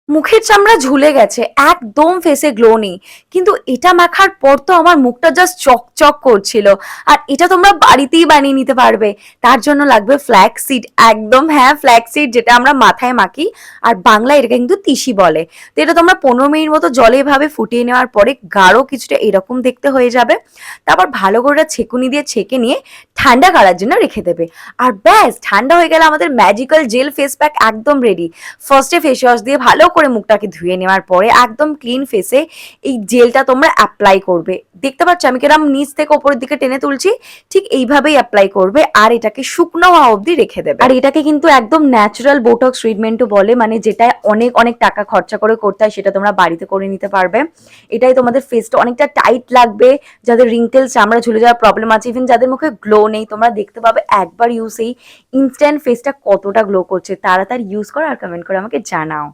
মুখের চামড়া ঝুলে গেছে, একদম ফেসে গ্লো নেই, কিন্তু এটা মাখার পর তো আমার মুখটা জাস্ট চকচক করছিল। আর এটা তোমরা বাড়িতেই বানিয়ে নিতে পারবে। তার জন্য লাগবে ফ্ল্যাক্স সিড, একদম হ্যাঁ ফ্ল্যাক্স সিড, যেটা আমরা মাথায় মাখি, আর বাংলায় এটাকে কিন্তু তিসি বলে। তো এটা তোমরা 15 মিনিট মতো জলে ভাবে ফুটিয়ে নেওয়ার পরে গাঢ় কিছুটা এরকম দেখতে হয়ে যাবে। তারপর ভালো করে ছেঁকুনি দিয়ে ছেঁকে নিয়ে ঠান্ডা করার জন্য রেখে দেবে। আর ব্যাস, ঠান্ডা হয়ে গেলে আমাদের ম্যাজিক্যাল জেল ফেস প্যাক একদম রেডি। ফার্স্টে ফেস ওয়াশ দিয়ে ভালো করে মুখটাকে ধুয়ে নেওয়ার পরে একদম ক্লিন ফেসে এই জেলটা তোমরা অ্যাপ্লাই করবে। দেখতে পাচ্ছ আমি কিরম নিচ থেকে ওপরের দিকে টেনে তুলছি, ঠিক এইভাবেই অ্যাপ্লাই করবে। আর এটাকে শুকনো হওয়া অবধি রেখে দেবে। আর এটাকে কিন্তু একদম ন্যাচারাল বোটক্স ট্রিটমেন্টও বলে, মানে যেটা অনেক অনেক টাকা খরচা করে করতে হয় সেটা তোমরা বাড়িতে করে নিতে পারবে। এটাই তোমাদের ফেসটা অনেকটা টাইট লাগবে, যাদের রিঙ্কেল চামড়া ঝুলে যাওয়ার প্রবলেম আছে, ইভেন যাদের মুখে গ্লো নেই, তোমরা দেখতে পাবে একবার ইউজেই ইনস্ট্যান্ট ফেসটা কতটা গ্লো করছে। তাড়াতাড়ি ইউজ করো আর কমেন্ট করে আমাকে জানাও।